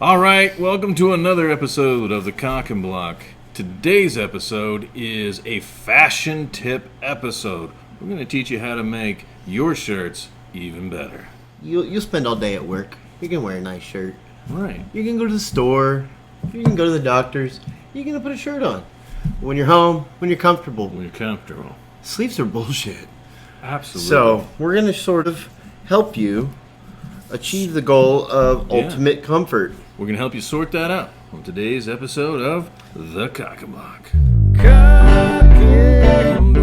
All right, welcome to another episode of the Cock and Block. Today's episode is a fashion tip episode. We're going to teach you how to make your shirts even better. You'll spend all day at work. You can wear a nice shirt. Right. You can go to the store. You can go to the doctor's. You can put a shirt on. When you're home, when you're comfortable. When you're comfortable. Sleeves are bullshit. Absolutely. So we're going to sort of help you achieve the goal of ultimate comfort. We're going to help you sort that out on today's episode of the Cock and Block. Cock and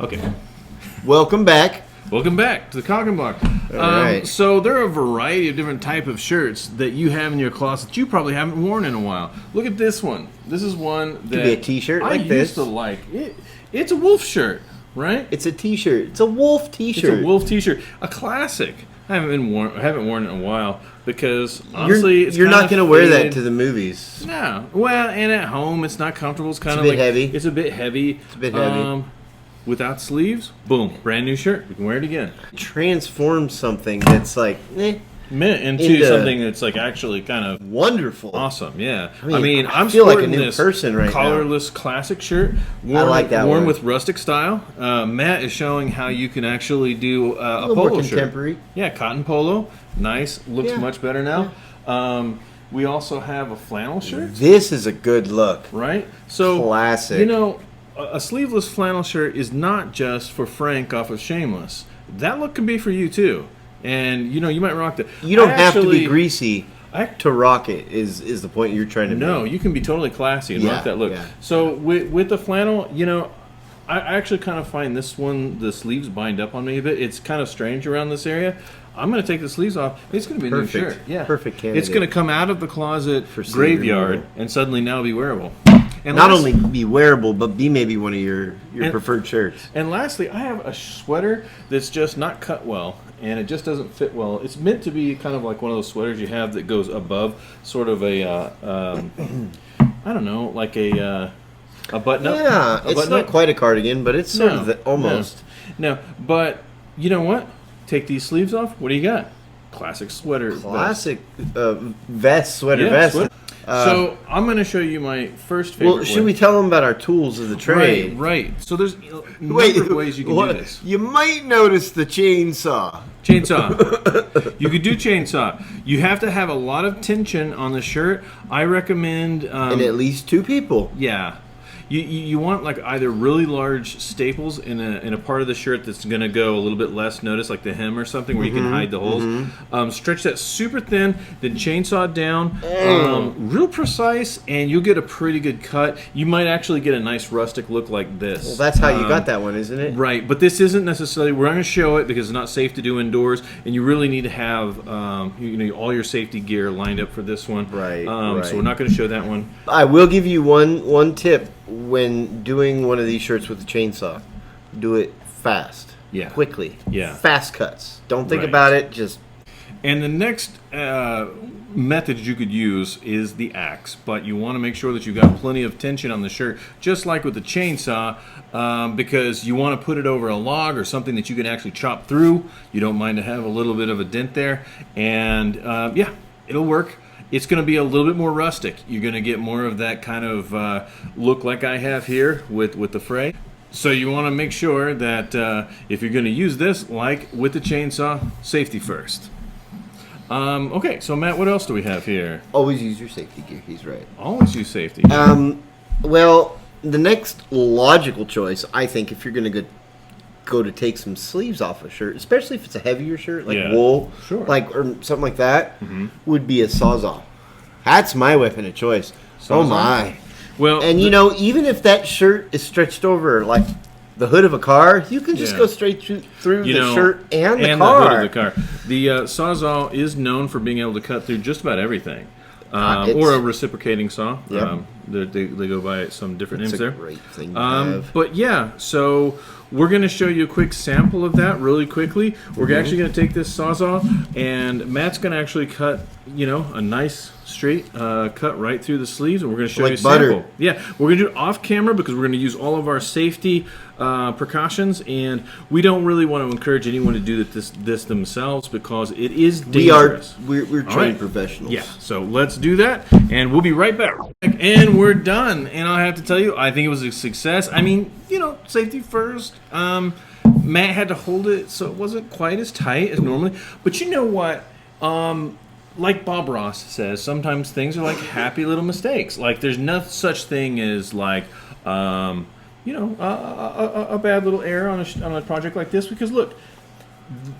Okay. Welcome back. Welcome back to the Cock and Block. Right. So there are a variety of different type of shirts that you have in your closet that you probably haven't worn in a while. Look at this one. This is one that Could be a t-shirt I like used this. to like. It's a wolf shirt, right? It's a t-shirt. It's a wolf t-shirt. It's a wolf t-shirt, a classic. I haven't worn it in a while because honestly, you're not going to wear that to the movies. No. Well, and at home, it's not comfortable. It's kind of a bit heavy. It's a bit heavy. It's a bit heavy. Without sleeves, boom, brand new shirt. We can wear it again. Transform something that's like into something that's like actually kind of wonderful, awesome. Yeah, I mean I'm feel like a sporting new this person right collarless classic shirt. I like that worn one. with rustic style. Matt is showing how you can actually do a little polo more shirt. contemporary. Yeah, cotton polo, nice, looks Yeah. much better now. We also have a flannel shirt. This is a good look. Right? So Classic. You know, a sleeveless flannel shirt is not just for Frank off of Shameless. That look can be for you too. And you know, you might rock that. You don't have to be greasy to rock it. Is the point you're trying to make? No, you can be totally classy and rock that look. Yeah. So with the flannel, you know, I actually kind of find this one, the sleeves bind up on me a bit. It's kind of strange around this area. I'm going to take the sleeves off. It's going to be a new shirt. Yeah, perfect candidate. It's going to come out of the closet For graveyard removal. and suddenly now be wearable. And Not only be wearable, but be maybe one of your preferred shirts. And lastly, I have a sweater that's just not cut well, and it just doesn't fit well. It's meant to be kind of like one of those sweaters you have that goes above sort of a, I don't know, like a button-up. Yeah, it's not quite a cardigan, but it's sort of almost. No, but you know what? Take these sleeves off. What do you got? Classic sweater. Classic vest, sweater Yeah, vest. sweater. So I'm going to show you my first favorite. Well, should we tell them about our tools of the trade? Right. So there's a number of ways you can do this. You might notice the chainsaw. Chainsaw. You could do chainsaw. You have to have a lot of tension on the shirt. I recommend... and at least two people. Yeah. You want like either really large staples in a part of the shirt that's going to go a little bit less notice, like the hem or something, where you can hide the holes. Stretch that super thin, then chainsaw down, real precise, and you'll get a pretty good cut. You might actually get a nice rustic look like this. Well, that's how you got that one, isn't it? Right, but this isn't necessarily. We're going to show it because it's not safe to do indoors, and you really need to have all your safety gear lined up for this one. Right. So we're not going to show that one. I will give you one tip when doing one of these shirts with a chainsaw. Do it fast. Yeah. Quickly. Yeah. Fast cuts. Don't think Right. about it. Just. And the next method you could use is the axe, but you want to make sure that you've got plenty of tension on the shirt, just like with the chainsaw, because you want to put it over a log or something that you can actually chop through. You don't mind to have a little bit of a dent there, and it'll work. It's going to be a little bit more rustic. You're going to get more of that kind of look like I have here with the fray. So you want to make sure that if you're going to use this, like with the chainsaw, safety first. Okay, so Matt, what else do we have here? Always use your safety gear. He's right. Always use safety. Well, the next logical choice, I think, if you're going to go to take some sleeves off a shirt, especially if it's a heavier shirt, like wool, sure. or something like that, would be a Sawzall. That's my weapon of choice. Sawzall? Oh my! Well, and even if that shirt is stretched over like the hood of a car, you can just go straight through the shirt and the car. The hood of the car. The Sawzall is known for being able to cut through just about everything. Or a reciprocating saw. Yep. They go by some different names there. It's a great thing to have. But yeah, so we're going to show you a quick sample of that really quickly. We're actually going to take this Sawzall, and Matt's going to actually cut, a nice straight cut right through the sleeves, and we're going to show Like you a butter. sample. Yeah, we're going to do it off camera because we're going to use all of our safety precautions, and we don't really want to encourage anyone to do this themselves because it is dangerous. We're trained right. professionals. Yeah, so let's do that, and we'll be right back. And we're done, and I have to tell you, I think it was a success. I mean, you know, safety first. Matt had to hold it so it wasn't quite as tight as normally, but you know what? Like Bob Ross says, sometimes things are like happy little mistakes. Like there's no such thing as like, you know, a bad little error on a project like this. Because look,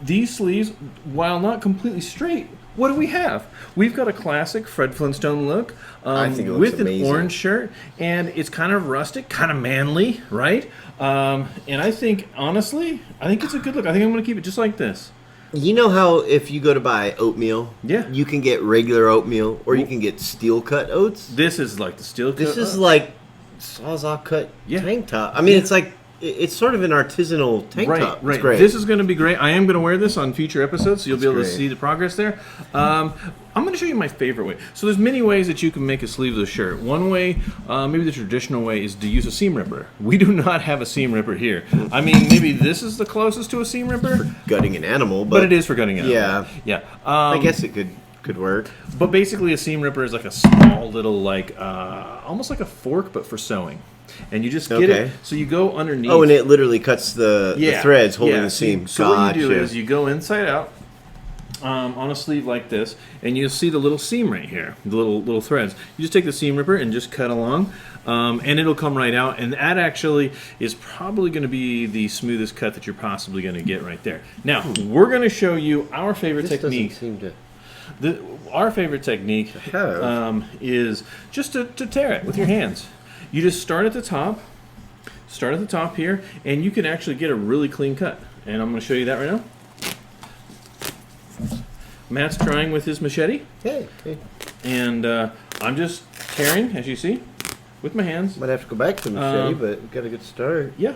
these sleeves, while not completely straight, what do we have? We've got a classic Fred Flintstone look I think it looks with amazing. an orange shirt, and it's kind of rustic, kind of manly, right? And I think, honestly, I think it's a good look. I think I'm going to keep it just like this. You know how if you go to buy oatmeal, Yeah. you can get regular oatmeal or you can get steel cut oats. This is like the steel cut. This is like Sawzall cut Yeah. tank top. I mean, it's like it's sort of an artisanal tank top. It's Right. great. This is going to be great. I am going to wear this on future episodes, so you'll be able to great. see the progress there. I'm going to show you my favorite way. So there's many ways that you can make a sleeveless shirt. One way, maybe the traditional way, is to use a seam ripper. We do not have a seam ripper here. I mean, maybe this is the closest to a seam ripper, gutting an animal, but it is for gutting it. Yeah. Yeah. I guess it could work. But basically, a seam ripper is like a small little, like, almost like a fork, but for sewing. And you just get Okay. it. So you go underneath. Oh, and it literally cuts the threads holding the seam. So what you do is you go inside out on a sleeve like this, and you'll see the little seam right here, the little threads. You just take the seam ripper and just cut along, and it'll come right out. And that actually is probably going to be the smoothest cut that you're possibly going to get right there. Now we're going to show you our favorite this technique. doesn't seem to. Our favorite technique is just to tear it with your hands. You just start at the top here, and you can actually get a really clean cut. And I'm going to show you that right now. Matt's trying with his machete, Hey, and I'm just tearing, as you see, with my hands. might have to go back to the machete, but we got a good start. Yeah,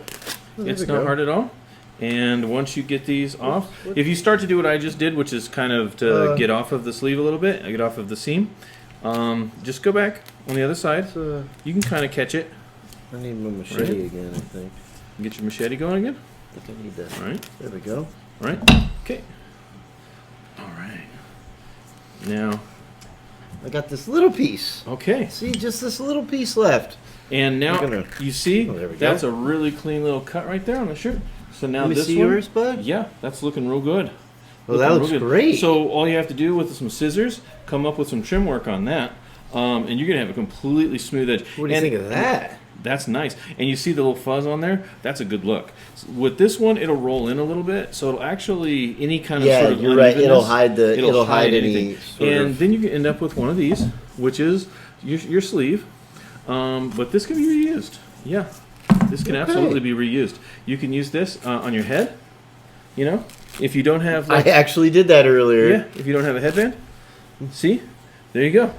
There it's we not go. hard at all. And once you get these off, if you start to do what I just did, which is kind of to get off of the sleeve a little bit, get off of the seam, just go back on the other side. You can kind of catch it. I need my machete again, I think. Get your machete going again. I think I need that. All right. There we go. All right. Okay. All right. Now. I got this little piece. Okay. See, just this little piece left. And now you see, Oh, there we go. that's a really clean little cut right there on the shirt. So now Let me this see one, yours, bud. yeah, that's looking real good. Well, that Looking looks real good. great. So all you have to do with some scissors, come up with some trim work on that, and you're gonna have a completely smooth edge. What do you think of that? That's nice. And you see the little fuzz on there? That's a good look. With this one, it'll roll in a little bit, so it'll actually, any kind of sort of you're right. It'll unevenness, hide it'll hide any anything. sort And of. then you can end up with one of these, which is your sleeve. But this can be reused. Yeah, this can absolutely be reused. You can use this on your head. You know, if you don't have, I actually did that earlier. yeah, if you don't have a headband, see, there you go.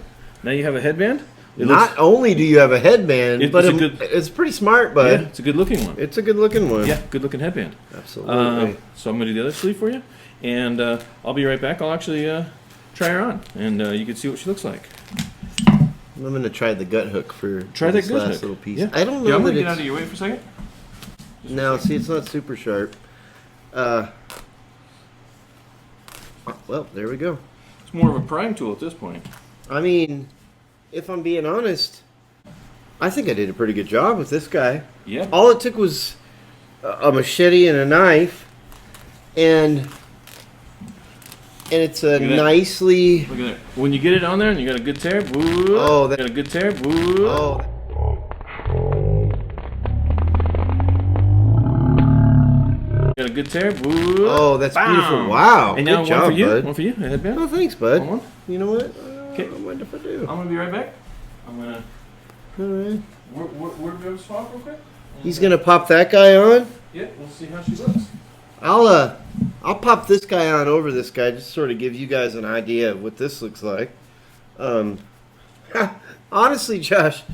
Now you have a headband. It Not only do you have a headband, but it's a good- it's pretty smart, bud. yeah, it's a good looking one. It's a good looking one. Yeah, good looking headband. Absolutely. So I'm going to do the other sleeve for you, and I'll be right back. I'll actually try her on, and you can see what she looks like. I'm gonna try the gut hook for Try that this gut last hook. little piece. Yeah. I don't Yeah, know I'm that going to get out it's. of your way for a second. No, see, it's not super sharp. Well, there we go. It's more of a prying tool at this point. I mean, if I'm being honest, I think I did a pretty good job with this guy. Yeah. All it took was a machete and a knife, and it's a Look at that. nicely. Look at that. When you get it on there and you got a good tear, woo, Oh, that- got a good tear, woo. Oh, Got a good tear, woo. oh, that's Bam. beautiful! Wow, And now good job, one for you. bud. One for you. A headband. Oh, thanks, bud. One. You know what? Okay. I don't mind if I do. I'm gonna be right back. I'm gonna. All right. We're gonna swap real quick. He's gonna pop that guy on. Yeah, we'll see how she looks. I'll pop this guy on over this guy, just sort of give you guys an idea of what this looks like. Honestly, Josh,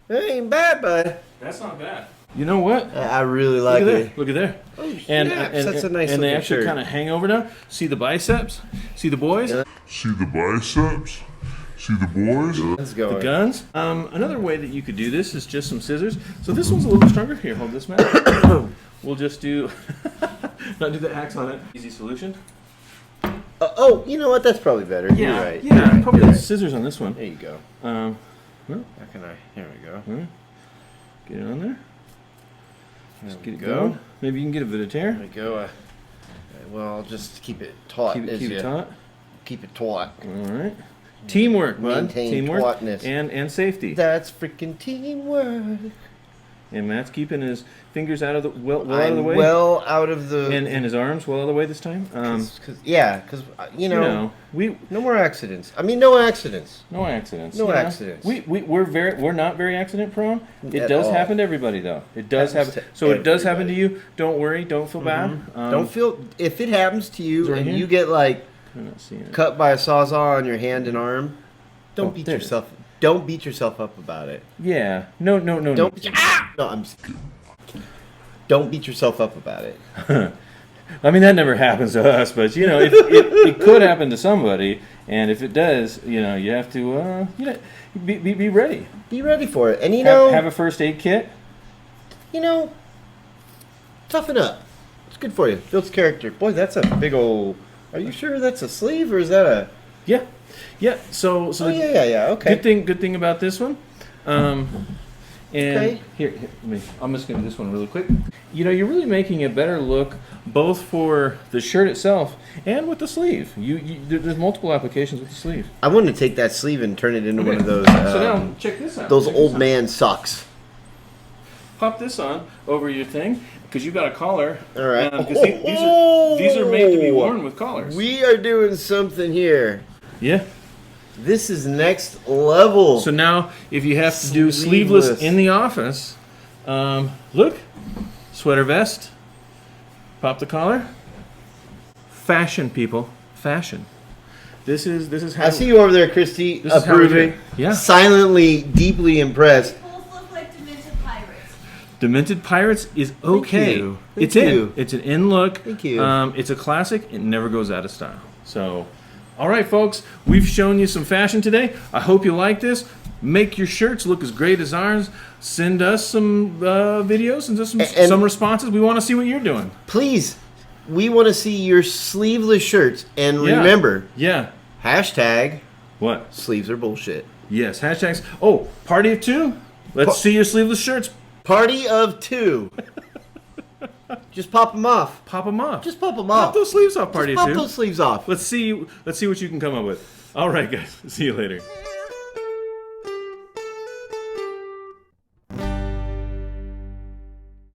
it ain't bad, bud. That's not bad. You know what? I really like Look at it. there. Look at there. Oh, And snaps, that's a nice and they looking actually shirt. kind of hang over now. See the biceps? See the boys? Yeah. See the biceps? See the boys? Let's go. The guns. Another way that you could do this is just some scissors. So this one's a little stronger. Here, hold this, Matt. We'll just do, not do the axe on it. Easy solution. Oh, you know what? That's probably better. Yeah, You're right. yeah. You're right. Probably You're the right. scissors on this one. There you go. Well, How can I? Here we go. get it on there. Just There get we it go. going. Maybe you can get a bit of tear. There we go. Well, just keep it taut. Keep it taut. Keep it taut. All right. Teamwork, bud. Maintain Teamwork tautness. and safety. That's freaking teamwork. And Matt's keeping his fingers out of the well out of the way. Well out of the. And his arms well out of the way this time. Because you know, we no more accidents. I mean, no accidents. no accidents. No you know. accidents. We're not very accident prone. It At does all. happen to everybody though. It does Happens happen. to So it does happen to everybody. you. Don't worry. Don't feel bad. Don't feel if it happens to you right and here? you get like I'm not seeing it. cut by a sawzall on your hand and arm. Don't Oh, beat there it is. yourself. Don't beat yourself up about it. Yeah. No. Don't. No, I'm. Just kidding. Don't beat yourself up about it. I mean, that never happens to us, but you know, it could happen to somebody, and if it does, you know, you have to, be ready. Be ready for it, and you know, Have a first aid kit. Toughen up. It's good for you. Builds character. Boy, that's a big old. Are you sure that's a sleeve or is that a? Yeah. So Oh the yeah. Okay. good thing about this one, and Okay. here, I'm just gonna do this one really quick. You know, you're really making a better look both for the shirt itself and with the sleeve. There's multiple applications with the sleeve. I want to take that sleeve and turn it into one of those. So now check this out. Those Check old this out. man socks. Pop this on over your thing because you've got a collar. All right. 'Cause these are made to be worn with collars. We are doing something here. Yeah. This is next level. So now, if you have to do sleeveless Sleeveless. in the office, look, sweater vest, pop the collar. Fashion, people, fashion. This is how. I see you over there, Christy, This is how we do approving. it. Yeah. Silently, deeply impressed. Both look like demented pirates. Demented Pirates is okay. you. It's Thank in. you. It's an in look. Thank you. It's a classic. It never goes out of style. So, all right, folks, we've shown you some fashion today. I hope you like this. Make your shirts look as great as ours. Send us some videos and just And- some responses. We want to see what you're doing. Please, we want to see your sleeveless shirts. And Yeah. remember, Yeah. hashtag What? sleeves are bullshit. Yes. Hashtags. Oh, party of two. Let's see your sleeveless shirts. Party of two. Just pop them off. Pop them off. Just pop them pop off. those sleeves off. Party Just of pop two. those sleeves off. Let's see what you can come up with. All right, guys. See you later.